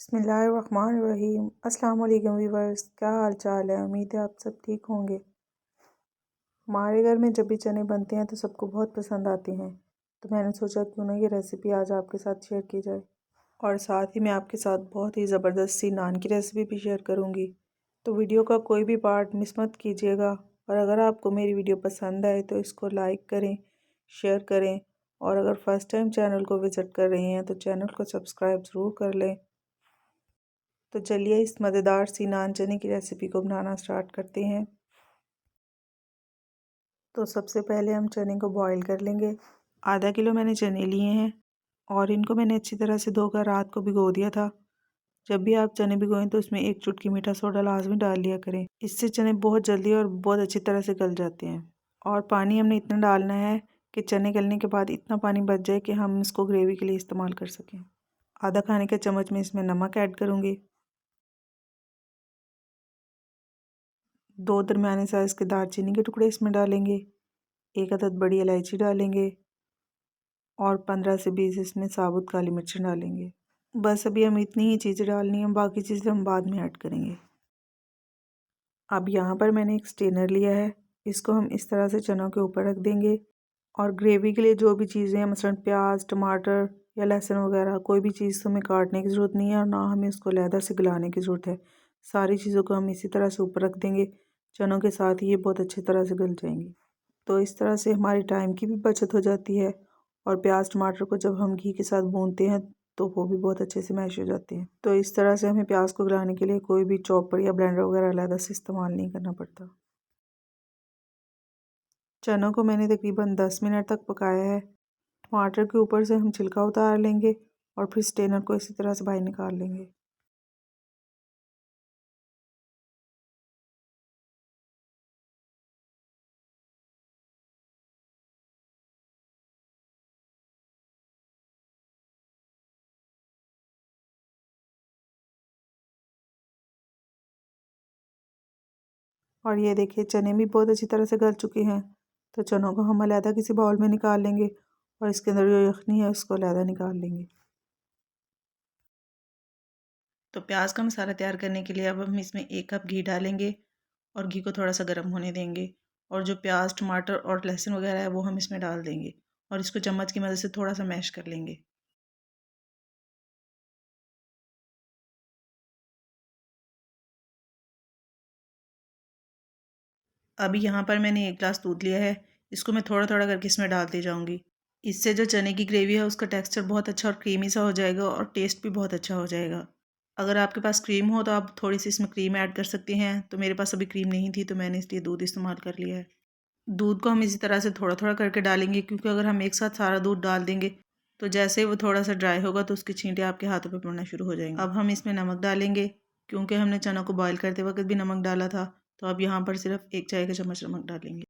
बिस्मिल्लाहिर्रहमानिर्रहीम। अस्सलाम वालेकुम व्यूअर्स, क्या हाल चाल है। उम्मीद है आप सब ठीक होंगे। हमारे घर में जब भी चने बनते हैं तो सबको बहुत पसंद आते हैं, तो मैंने सोचा क्यों ना ये रेसिपी आज आपके साथ शेयर की जाए। और साथ ही मैं आपके साथ बहुत ही ज़बरदस्त सी नान की रेसिपी भी शेयर करूँगी, तो वीडियो का कोई भी पार्ट मिस मत कीजिएगा। और अगर आपको मेरी वीडियो पसंद आए तो इसको लाइक करें, शेयर करें, और अगर फर्स्ट टाइम चैनल को विज़िट कर रहे हैं तो चैनल को सब्सक्राइब ज़रूर कर लें। तो चलिए इस मज़ेदार सी नान चने की रेसिपी को बनाना स्टार्ट करते हैं। तो सबसे पहले हम चने को बॉईल कर लेंगे। आधा किलो मैंने चने लिए हैं और इनको मैंने अच्छी तरह से धोकर रात को भिगो दिया था। जब भी आप चने भिगोएं तो इसमें 1 चुटकी मीठा सोडा लाजमी डाल लिया करें, इससे चने बहुत जल्दी और बहुत अच्छी तरह से गल जाते हैं। और पानी हमने इतना डालना है कि चने गलने के बाद इतना पानी बच जाए कि हम इसको ग्रेवी के लिए इस्तेमाल कर सकें। आधा खाने का चम्मच में इसमें नमक ऐड करूँगी। 2 दरमियाने साइज़ के दालचीनी के टुकड़े इसमें डालेंगे। 1 अदद बड़ी इलायची डालेंगे और 15 से 20 इसमें साबुत काली मिर्च डालेंगे। बस अभी हम इतनी ही चीज़ें डालनी हैं, बाकी चीज़ें हम बाद में ऐड करेंगे। अब यहाँ पर मैंने एक स्टेनर लिया है, इसको हम इस तरह से चनों के ऊपर रख देंगे। और ग्रेवी के लिए जो भी चीज़ें हैं, मसलन प्याज, टमाटर या लहसुन वगैरह, कोई भी चीज़ तो हमें काटने की ज़रूरत नहीं है और ना हमें उसको लहदा से गलाने की ज़रूरत है। सारी चीज़ों को हम इसी तरह से ऊपर रख देंगे। चनों के साथ ही ये बहुत अच्छी तरह से गल जाएंगी। तो इस तरह से हमारी टाइम की भी बचत हो जाती है और प्याज टमाटर को जब हम घी के साथ भूनते हैं तो वो भी बहुत अच्छे से मैश हो जाते हैं। तो इस तरह से हमें प्याज को गलाने के लिए कोई भी चॉपर या ब्लेंडर वगैरह अलग से इस्तेमाल नहीं करना पड़ता। चनों को मैंने तकरीबन 10 मिनट तक पकाया है। टमाटर के ऊपर से हम छिलका उतार लेंगे और फिर स्टेनर को इसी तरह से बाहर निकाल लेंगे। और ये देखिए चने भी बहुत अच्छी तरह से गल चुके हैं। तो चनों को हम अलहदा किसी बाउल में निकाल लेंगे और इसके अंदर जो यखनी है उसको अलहदा निकाल लेंगे। तो प्याज का मसाला तैयार करने के लिए अब हम इसमें 1 कप घी डालेंगे और घी को थोड़ा सा गर्म होने देंगे। और जो प्याज टमाटर और लहसुन वगैरह है वो हम इसमें डाल देंगे और इसको चम्मच की मदद से थोड़ा सा मैश कर लेंगे। अभी यहाँ पर मैंने 1 गिलास दूध लिया है, इसको मैं थोड़ा थोड़ा करके इसमें डालती जाऊँगी। इससे जो चने की ग्रेवी है उसका टेक्सचर बहुत अच्छा और क्रीमी सा हो जाएगा और टेस्ट भी बहुत अच्छा हो जाएगा। अगर आपके पास क्रीम हो तो आप थोड़ी सी इसमें क्रीम ऐड कर सकते हैं, तो मेरे पास अभी क्रीम नहीं थी तो मैंने इसलिए दूध इस्तेमाल कर लिया है। दूध को हम इसी तरह से थोड़ा थोड़ा करके डालेंगे, क्योंकि अगर हम एक साथ सारा दूध डाल देंगे तो जैसे ही वो थोड़ा सा ड्राई होगा तो उसके छींटे आपके हाथों पे पड़ना शुरू हो जाएंगे। अब हम इसमें नमक डालेंगे, क्योंकि हमने चना को बॉईल करते वक्त भी नमक डाला था। तो अब यहाँ पर सिर्फ 1 चाय का चम्मच नमक डालेंगे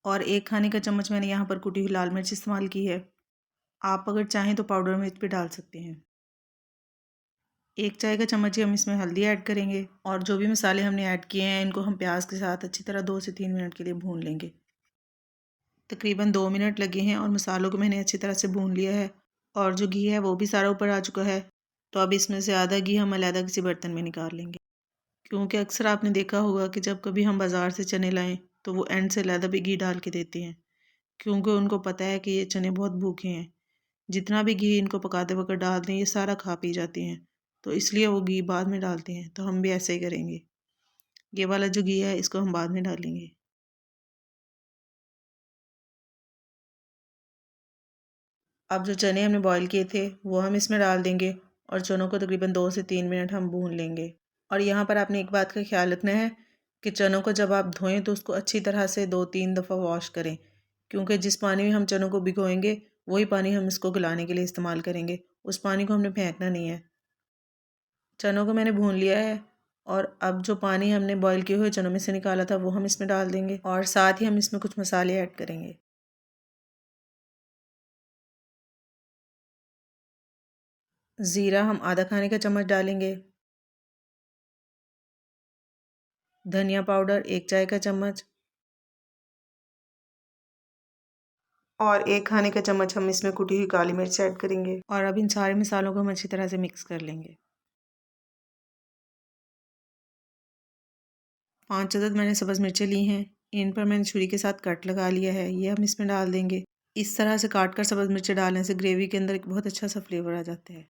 और 1 खाने का चम्मच मैंने यहाँ पर कुटी हुई लाल मिर्च इस्तेमाल की है। आप अगर चाहें तो पाउडर मिर्च भी डाल सकते हैं। 1 चाय का चम्मच ही हम इसमें हल्दी ऐड करेंगे और जो भी मसाले हमने ऐड किए हैं इनको हम प्याज के साथ अच्छी तरह 2 से 3 मिनट के लिए भून लेंगे। तकरीबन 2 मिनट लगे हैं और मसालों को मैंने अच्छी तरह से भून लिया है और जो घी है वो भी सारा ऊपर आ चुका है। तो अब इसमें से आधा घी हम अलहदा किसी बर्तन में निकाल लेंगे, क्योंकि अक्सर आपने देखा होगा कि जब कभी हम बाज़ार से चने लाएं तो वो एंड से अलहदा भी घी डाल के देते हैं, क्योंकि उनको पता है कि ये चने बहुत भूखे हैं। जितना भी घी इनको पकाते वक्त डाल दें ये सारा खा पी जाते हैं, तो इसलिए वो घी बाद में डालते हैं। तो हम भी ऐसे ही करेंगे, ये वाला जो घी है इसको हम बाद में डालेंगे। अब जो चने हमने बॉईल किए थे वो हम इसमें डाल देंगे और चनों को तकरीबन 2 से 3 मिनट हम भून लेंगे। और यहाँ पर आपने एक बात का ख्याल रखना है कि चनों को जब आप धोएं तो उसको अच्छी तरह से 2-3 दफ़ा वॉश करें, क्योंकि जिस पानी में हम चनों को भिगोएंगे वही पानी हम इसको गलाने के लिए इस्तेमाल करेंगे। उस पानी को हमने फेंकना नहीं है। चनों को मैंने भून लिया है और अब जो पानी हमने बॉईल किए हुए चनों में से निकाला था वो हम इसमें डाल देंगे और साथ ही हम इसमें कुछ मसाले ऐड करेंगे। ज़ीरा हम आधा खाने का चम्मच डालेंगे, धनिया पाउडर 1 चाय का चम्मच और 1 खाने का चम्मच हम इसमें कुटी हुई काली मिर्च ऐड करेंगे। और अब इन सारे मसालों को हम अच्छी तरह से मिक्स कर लेंगे। 5 अदद मैंने सब्ज़ मिर्चें ली हैं। इन पर मैंने छुरी के साथ कट लगा लिया है, ये हम इसमें डाल देंगे। इस तरह से काट कर सब्ज़ मिर्चें डालने से ग्रेवी के अंदर एक बहुत अच्छा सा फ्लेवर आ जाता है।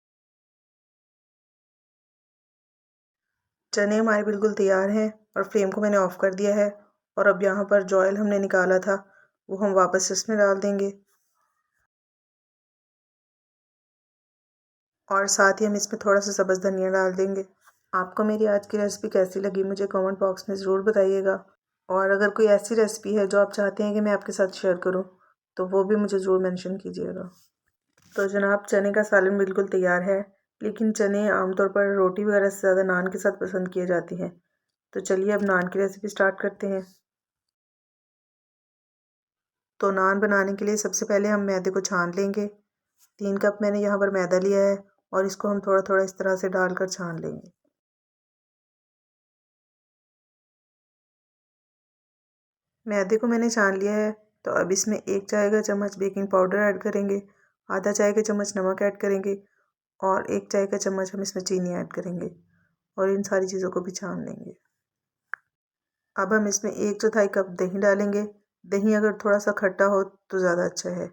चने हमारे बिल्कुल तैयार हैं और फ्लेम को मैंने ऑफ़ कर दिया है। और अब यहाँ पर जो ऑयल हमने निकाला था वो हम वापस इसमें डाल देंगे और साथ ही हम इसमें थोड़ा सा सब्ज़ धनिया डाल देंगे। आपको मेरी आज की रेसिपी कैसी लगी मुझे कमेंट बॉक्स में ज़रूर बताइएगा। और अगर कोई ऐसी रेसिपी है जो आप चाहते हैं कि मैं आपके साथ शेयर करूं तो वो भी मुझे ज़रूर मेंशन कीजिएगा। तो जनाब, चने का सालन बिल्कुल तैयार है, लेकिन चने आमतौर पर रोटी वगैरह से ज़्यादा नान के साथ पसंद किए जाते हैं। तो चलिए अब नान की रेसिपी स्टार्ट करते हैं। तो नान बनाने के लिए सबसे पहले हम मैदे को छान लेंगे। 3 कप मैंने यहाँ पर मैदा लिया है और इसको हम थोड़ा थोड़ा इस तरह से डालकर छान लेंगे। मैदे को मैंने छान लिया है, तो अब इसमें 1 चाय का चम्मच बेकिंग पाउडर ऐड करेंगे, आधा चाय का चम्मच नमक ऐड करेंगे और 1 चाय का चम्मच हम इसमें चीनी ऐड करेंगे और इन सारी चीज़ों को भी छान लेंगे। अब हम इसमें 1/4 कप दही डालेंगे। दही अगर थोड़ा सा खट्टा हो तो ज़्यादा अच्छा है।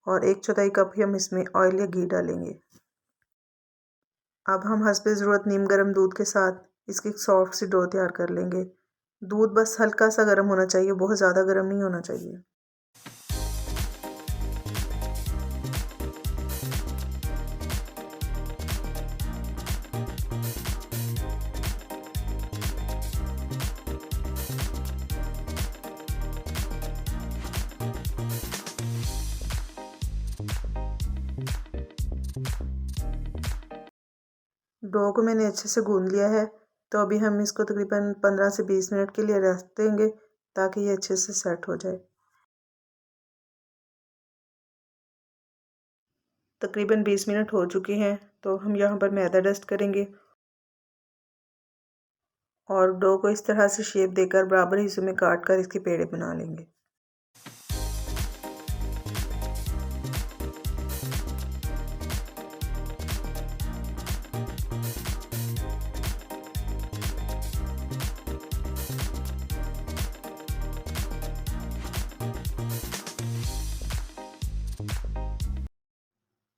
और 1/4 कप ही हम इसमें ऑयल या घी डालेंगे। अब हम हस्बे ज़रूरत नीम गर्म दूध के साथ इसकी सॉफ्ट सी डो तैयार कर लेंगे। दूध बस हल्का सा गर्म होना चाहिए, बहुत ज़्यादा गर्म नहीं होना चाहिए। डो को मैंने अच्छे से गूंद लिया है, तो अभी हम इसको तकरीबन 15 से 20 मिनट के लिए रेस्ट देंगे ताकि ये अच्छे से सेट हो जाए। तकरीबन 20 मिनट हो चुके हैं, तो हम यहाँ पर मैदा डस्ट करेंगे और डो को इस तरह से शेप देकर बराबर हिस्सों में काट कर इसके पेड़े बना लेंगे।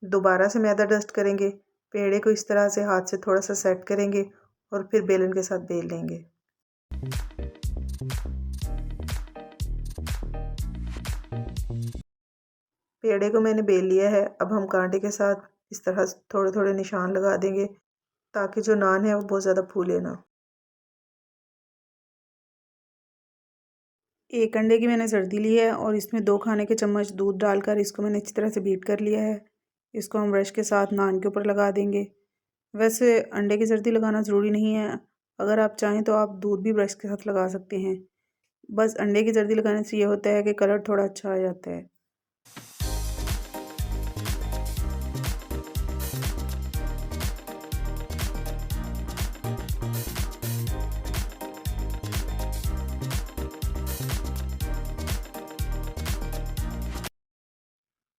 दोबारा से मैदा डस्ट करेंगे, पेड़े को इस तरह से हाथ से थोड़ा सा सेट करेंगे और फिर बेलन के साथ बेल लेंगे। पेड़े को मैंने बेल लिया है। अब हम कांटे के साथ इस तरह से थोड़े थोड़े निशान लगा देंगे ताकि जो नान है वो बहुत ज़्यादा फूले ना। 1 अंडे की मैंने सर्दी ली है और इसमें 2 खाने के चम्मच दूध डालकर इसको मैंने अच्छी तरह से बीट कर लिया है। इसको हम ब्रश के साथ नान के ऊपर लगा देंगे। वैसे अंडे की सर्दी लगाना ज़रूरी नहीं है, अगर आप चाहें तो आप दूध भी ब्रश के साथ लगा सकते हैं। बस अंडे की सर्दी लगाने से ये होता है कि कलर थोड़ा अच्छा आ जाता है।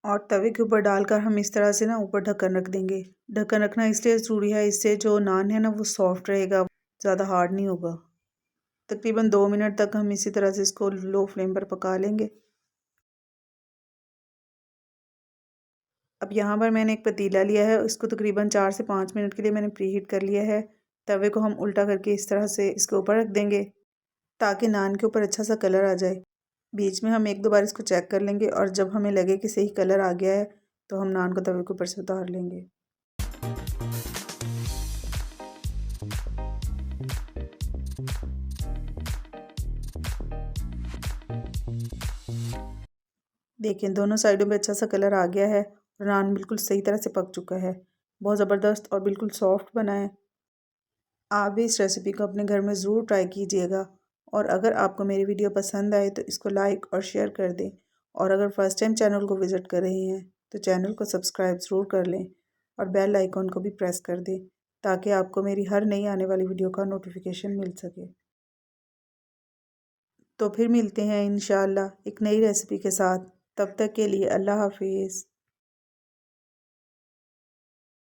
और तवे के ऊपर डालकर हम इस तरह से ना ऊपर ढक्कन रख देंगे। ढक्कन रखना इसलिए ज़रूरी है, इससे जो नान है ना वो सॉफ्ट रहेगा, ज़्यादा हार्ड नहीं होगा। तकरीबन 2 मिनट तक हम इसी तरह से इसको लो फ्लेम पर पका लेंगे। अब यहाँ पर मैंने एक पतीला लिया है, इसको तकरीबन 4 से 5 मिनट के लिए मैंने प्रीहीट कर लिया है। तवे को हम उल्टा करके इस तरह से इसके ऊपर रख देंगे ताकि नान के ऊपर अच्छा सा कलर आ जाए। बीच में हम 1-2 बार इसको चेक कर लेंगे और जब हमें लगे कि सही कलर आ गया है तो हम नान को तवे के ऊपर से उतार लेंगे। देखें, दोनों साइडों में अच्छा सा कलर आ गया है और नान बिल्कुल सही तरह से पक चुका है। बहुत ज़बरदस्त और बिल्कुल सॉफ्ट बना है। आप भी इस रेसिपी को अपने घर में ज़रूर ट्राई कीजिएगा। और अगर आपको मेरी वीडियो पसंद आए तो इसको लाइक और शेयर कर दें। और अगर फर्स्ट टाइम चैनल को विज़िट कर रहे हैं तो चैनल को सब्सक्राइब ज़रूर कर लें और बेल आइकॉन को भी प्रेस कर दें ताकि आपको मेरी हर नई आने वाली वीडियो का नोटिफिकेशन मिल सके। तो फिर मिलते हैं इंशाअल्लाह एक नई रेसिपी के साथ। तब तक के लिए अल्लाह हाफिज़।